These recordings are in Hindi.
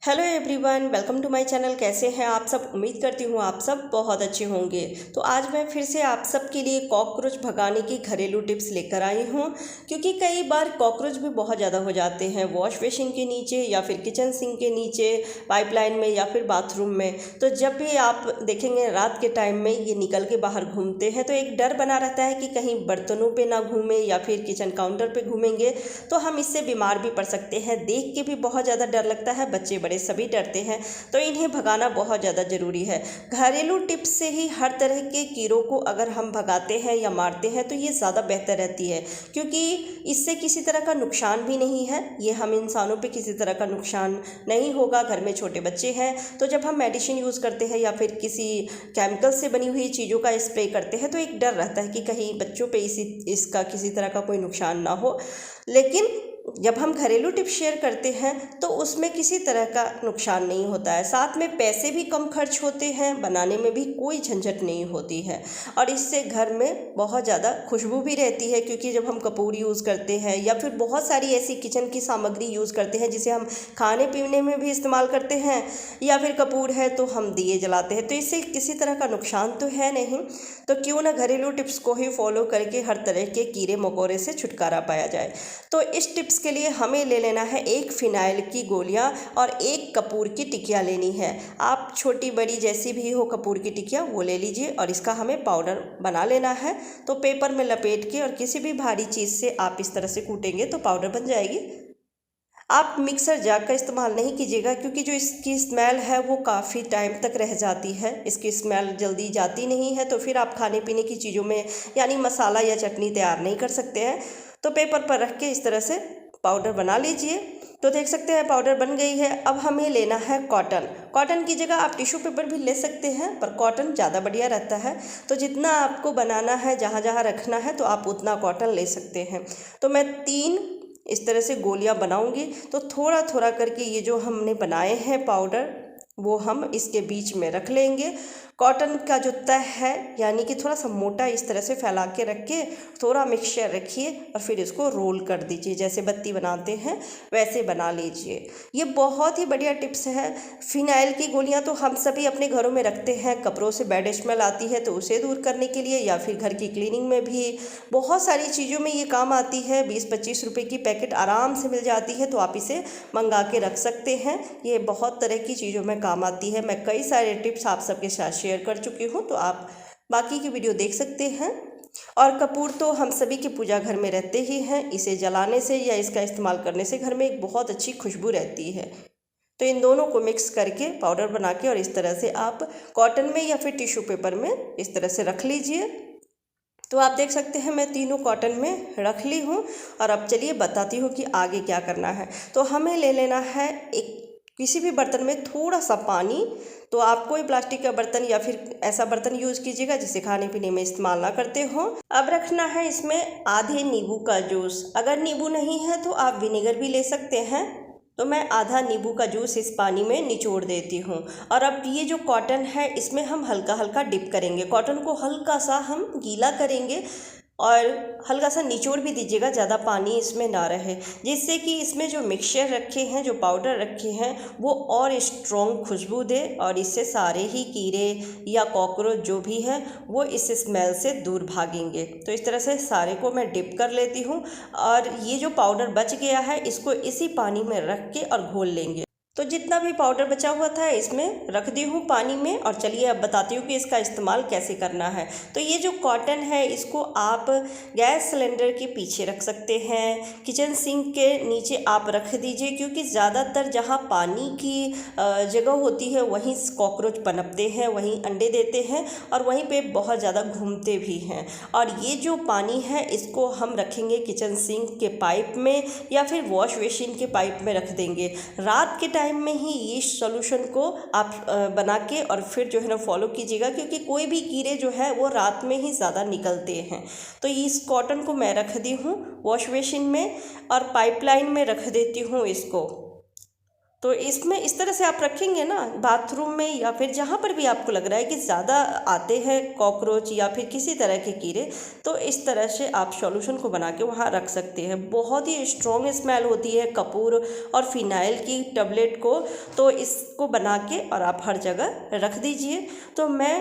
Hello everyone, welcome to my channel. कैसे हैं आप सब? उम्मीद करती हूँ आप सब बहुत अच्छे होंगे। तो आज मैं फिर से आप सब के लिए कॉकरोच भगाने की घरेलू टिप्स लेकर आई हूँ, क्योंकि कई बार कॉकरोच भी बहुत ज़्यादा हो जाते हैं वॉश बेसिन के नीचे या फिर किचन सिंक के नीचे, पाइपलाइन में या फिर बाथरूम में। तो जब भी आप देखेंगे रात के टाइम में ये निकल के बाहर घूमते हैं तो एक डर बना रहता है कि कहीं बर्तनों पर ना घूमे या फिर किचन काउंटर पर घूमेंगे तो हम इससे बीमार भी पड़ सकते हैं। देख के भी बहुत ज़्यादा डर लगता है, बच्चे बड़े सभी डरते हैं। तो इन्हें भगाना बहुत ज़्यादा ज़रूरी है। घरेलू टिप्स से ही हर तरह के कीड़ों को अगर हम भगाते हैं या मारते हैं तो ये ज़्यादा बेहतर रहती है, क्योंकि इससे किसी तरह का नुकसान भी नहीं है। ये हम इंसानों पे किसी तरह का नुकसान नहीं होगा। घर में छोटे बच्चे हैं तो जब हम मेडिसिन यूज़ करते हैं या फिर किसी केमिकल से बनी हुई चीज़ों का स्प्रे करते हैं तो एक डर रहता है कि कहीं बच्चों पे इसका किसी तरह का कोई नुकसान ना हो। लेकिन जब हम घरेलू टिप्स शेयर करते हैं तो उसमें किसी तरह का नुकसान नहीं होता है, साथ में पैसे भी कम खर्च होते हैं, बनाने में भी कोई झंझट नहीं होती है और इससे घर में बहुत ज़्यादा खुशबू भी रहती है। क्योंकि जब हम कपूर यूज़ करते हैं या फिर बहुत सारी ऐसी किचन की सामग्री यूज़ करते हैं जिसे हम खाने पीने में भी इस्तेमाल करते हैं, या फिर कपूर है तो हम दिए जलाते हैं, तो इससे किसी तरह का नुकसान तो है नहीं। तो क्यों ना घरेलू टिप्स को ही फॉलो करके हर तरह के कीड़े मकोड़े से छुटकारा पाया जाए। तो इस टिप्स के लिए हमें ले लेना है एक फिनाइल की गोलियां और एक कपूर की टिकिया लेनी है। आप छोटी बड़ी जैसी भी हो कपूर की टिकिया वो ले लीजिए और इसका हमें पाउडर बना लेना है। तो पेपर में लपेट के और किसी भी भारी चीज़ से आप इस तरह से कूटेंगे तो पाउडर बन जाएगी। आप मिक्सर जार का इस्तेमाल नहीं कीजिएगा, क्योंकि जो इसकी स्मेल है वो काफ़ी टाइम तक रह जाती है। इसकी स्मेल जल्दी जाती नहीं है, तो फिर आप खाने पीने की चीज़ों में यानी मसाला या चटनी तैयार नहीं कर सकते हैं। तो पेपर पर रख के इस तरह से पाउडर बना लीजिए। तो देख सकते हैं पाउडर बन गई है। अब हमें लेना है कॉटन। कॉटन की जगह आप टिश्यू पेपर भी ले सकते हैं, पर कॉटन ज़्यादा बढ़िया रहता है। तो जितना आपको बनाना है, जहाँ जहाँ रखना है, तो आप उतना कॉटन ले सकते हैं। तो मैं 3 इस तरह से गोलियां बनाऊंगी। तो थोड़ा थोड़ा करके ये जो हमने बनाए हैं पाउडर वो हम इसके बीच में रख लेंगे। कॉटन का जो तह है यानी कि थोड़ा सा मोटा इस तरह से फैला के रख के थोड़ा मिक्सचर रखिए और फिर इसको रोल कर दीजिए। जैसे बत्ती बनाते हैं वैसे बना लीजिए। ये बहुत ही बढ़िया टिप्स है। फिनाइल की गोलियां तो हम सभी अपने घरों में रखते हैं, कपड़ों से बैड स्मेल आती है तो उसे दूर करने के लिए, या फिर घर की क्लीनिंग में भी बहुत सारी चीज़ों में ये काम आती है। 20-25 रुपये की पैकेट आराम से मिल जाती है, तो आप इसे मंगा के रख सकते हैं। ये बहुत तरह की चीज़ों में काम आती है। मैं कई सारे टिप्स आप सबके साथ शेयर कर चुकी हूँ, तो आप बाकी की वीडियो देख सकते हैं। और कपूर तो हम सभी के पूजा घर में रहते ही हैं। इसे जलाने से या इसका इस्तेमाल करने से घर में एक बहुत अच्छी खुशबू रहती है। तो इन दोनों को मिक्स करके पाउडर बना के और इस तरह से आप कॉटन में या फिर टिश्यू पेपर में इस तरह से रख लीजिए। तो आप देख सकते हैं मैं तीनों कॉटन में रख ली हूँ। और अब चलिए बताती हूँ कि आगे क्या करना है। तो हमें ले लेना है एक किसी भी बर्तन में थोड़ा सा पानी। तो आप कोई प्लास्टिक का बर्तन या फिर ऐसा बर्तन यूज़ कीजिएगा जिसे खाने पीने में इस्तेमाल ना करते हो। अब रखना है इसमें आधे नींबू का जूस। अगर नींबू नहीं है तो आप विनेगर भी ले सकते हैं। तो मैं आधा नींबू का जूस इस पानी में निचोड़ देती हूँ। और अब ये जो कॉटन है इसमें हम हल्का हल्का डिप करेंगे। कॉटन को हल्का सा हम गीला करेंगे और हल्का सा निचोड़ भी दीजिएगा, ज़्यादा पानी इसमें ना रहे, जिससे कि इसमें जो मिक्सचर रखे हैं, जो पाउडर रखे हैं, वो और स्ट्रॉन्ग खुशबू दे और इससे सारे ही कीड़े या कॉकरोच जो भी हैं वो इस स्मेल से दूर भागेंगे। तो इस तरह से सारे को मैं डिप कर लेती हूँ और ये जो पाउडर बच गया है इसको इसी पानी में रख के और घोल लेंगे। तो जितना भी पाउडर बचा हुआ था इसमें रख दी हूँ पानी में। और चलिए अब बताती हूँ कि इसका इस्तेमाल कैसे करना है। तो ये जो कॉटन है इसको आप गैस सिलेंडर के पीछे रख सकते हैं, किचन सिंक के नीचे आप रख दीजिए, क्योंकि ज़्यादातर जहाँ पानी की जगह होती है वहीं कॉकरोच पनपते हैं, वहीं अंडे देते हैं और वहीं पे बहुत ज़्यादा घूमते भी हैं। और ये जो पानी है इसको हम रखेंगे किचन सिंक के पाइप में या फिर वॉश बेसिन के पाइप में रख देंगे। रात के टाइम में ही ये सॉल्यूशन को आप बना के और फिर जो है ना फॉलो कीजिएगा, क्योंकि कोई भी कीड़े जो है वो रात में ही ज़्यादा निकलते हैं। तो इस कॉटन को मैं रख दी हूँ वॉश बेसिन में और पाइपलाइन में रख देती हूँ इसको। तो इसमें इस तरह से आप रखेंगे ना बाथरूम में या फिर जहाँ पर भी आपको लग रहा है कि ज़्यादा आते हैं कॉकरोच या फिर किसी तरह के कीड़े, तो इस तरह से आप सॉल्यूशन को बना के वहाँ रख सकते हैं। बहुत ही स्ट्रॉन्ग स्मेल होती है कपूर और फिनाइल की टैबलेट को, तो इसको बना के और आप हर जगह रख दीजिए। तो मैं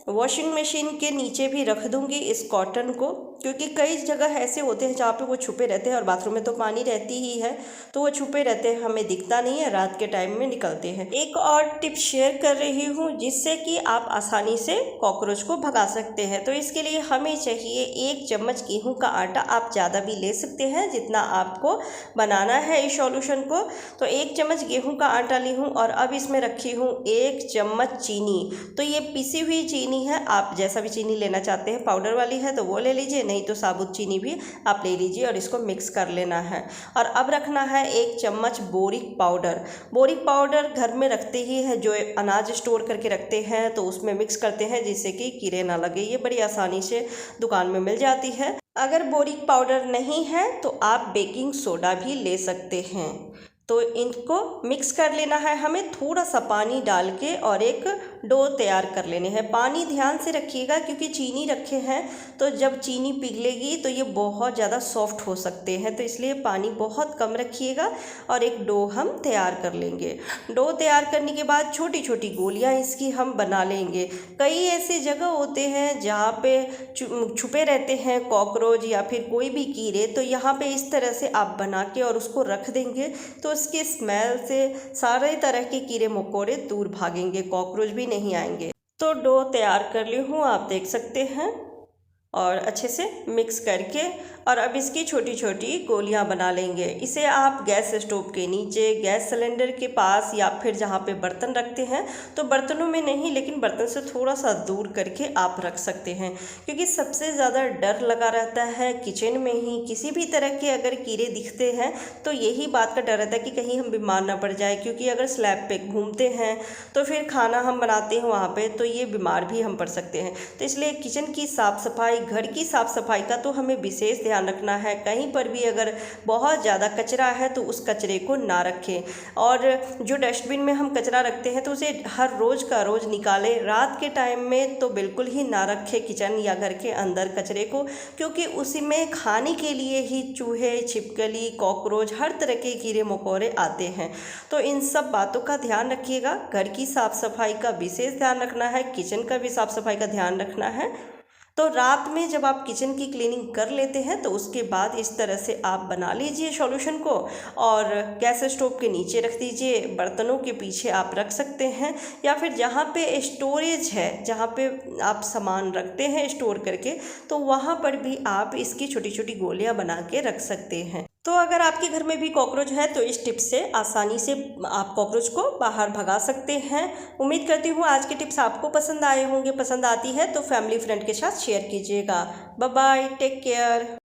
वॉशिंग मशीन के नीचे भी रख दूंगी इस कॉटन को, क्योंकि कई जगह ऐसे होते हैं जहाँ पे वो छुपे रहते हैं और बाथरूम में तो पानी रहती ही है, तो वो छुपे रहते हैं, हमें दिखता नहीं है, रात के टाइम में निकलते हैं। एक और टिप शेयर कर रही हूँ जिससे कि आप आसानी से कॉकरोच को भगा सकते हैं। तो इसके लिए हमें चाहिए 1 चम्मच गेहूँ का आटा। आप ज़्यादा भी ले सकते हैं जितना आपको बनाना है इस सॉल्यूशन को। तो 1 चम्मच गेहूँ का आटा ली हूँ और अब इसमें रखी हूँ 1 चम्मच चीनी। तो ये पिसी हुई चीनी है, आप जैसा भी चीनी लेना चाहते हैं, पाउडर वाली है तो वो ले लीजिए, नहीं तो साबुत चीनी भी आप ले लीजिए और इसको मिक्स कर लेना है। और अब रखना है 1 चम्मच बोरिक पाउडर। बोरिक पाउडर घर में रखते ही है, जो अनाज स्टोर करके रखते हैं तो उसमें मिक्स करते हैं जिससे कि कीड़े ना लगे। ये बड़ी आसानी से दुकान में मिल जाती है। अगर बोरिक पाउडर नहीं है तो आप बेकिंग सोडा भी ले सकते हैं। तो इनको मिक्स कर लेना है हमें थोड़ा सा पानी डाल के और एक डो तैयार कर लेने हैं। पानी ध्यान से रखिएगा क्योंकि चीनी रखे हैं, तो जब चीनी पिघलेगी तो ये बहुत ज़्यादा सॉफ्ट हो सकते हैं, तो इसलिए पानी बहुत कम रखिएगा और एक डो हम तैयार कर लेंगे। डो तैयार करने के बाद छोटी छोटी गोलियां इसकी हम बना लेंगे। कई ऐसे जगह होते हैं जहाँ पे छुपे रहते हैं कॉकरोच या फिर कोई भी कीड़े, तो यहाँ पे इस तरह से आप बना के और उसको रख देंगे तो उसकी स्मेल से सारे तरह के कीड़े मकोड़े दूर भागेंगे, कॉकरोच भी नहीं आएंगे। तो डो तैयार कर ली हूँ, आप देख सकते हैं, और अच्छे से मिक्स करके और अब इसकी छोटी छोटी गोलियां बना लेंगे। इसे आप गैस स्टोव के नीचे, गैस सिलेंडर के पास या फिर जहाँ पे बर्तन रखते हैं तो बर्तनों में नहीं, लेकिन बर्तन से थोड़ा सा दूर करके आप रख सकते हैं, क्योंकि सबसे ज़्यादा डर लगा रहता है किचन में ही। किसी भी तरह के अगर कीड़े दिखते हैं तो यही बात का डर रहता है कि कहीं हम बीमार ना पड़ जाए, क्योंकि अगर स्लैब पे घूमते हैं तो फिर खाना हम बनाते हैं वहाँ पे तो ये बीमार भी हम पड़ सकते हैं। तो इसलिए किचन की साफ़ सफाई, घर की साफ़ सफाई का तो हमें विशेष ध्यान रखना है। कहीं पर भी अगर बहुत ज़्यादा कचरा है तो उस कचरे को ना रखें, और जो डस्टबिन में हम कचरा रखते हैं तो उसे हर रोज़ का रोज़ निकालें। रात के टाइम में तो बिल्कुल ही ना रखें किचन या घर के अंदर कचरे को, क्योंकि उसी में खाने के लिए ही चूहे, छिपकली, कॉकरोच, हर तरह के कीड़े मकोड़े आते हैं। तो इन सब बातों का ध्यान रखिएगा। घर की साफ़ सफाई का विशेष ध्यान रखना है, किचन का भी साफ़ सफाई का ध्यान रखना है। तो रात में जब आप किचन की क्लीनिंग कर लेते हैं तो उसके बाद इस तरह से आप बना लीजिए सॉल्यूशन को और गैस स्टोव के नीचे रख दीजिए। बर्तनों के पीछे आप रख सकते हैं या फिर जहाँ पे स्टोरेज है, जहाँ पे आप सामान रखते हैं स्टोर करके, तो वहाँ पर भी आप इसकी छोटी छोटी गोलियाँ बना के रख सकते हैं। तो अगर आपके घर में भी कॉकरोच है तो इस टिप्स से आसानी से आप कॉकरोच को बाहर भगा सकते हैं। उम्मीद करती हूँ आज के टिप्स आपको पसंद आए होंगे। पसंद आती है तो फैमिली फ्रेंड के साथ शेयर कीजिएगा। Bye bye, take care.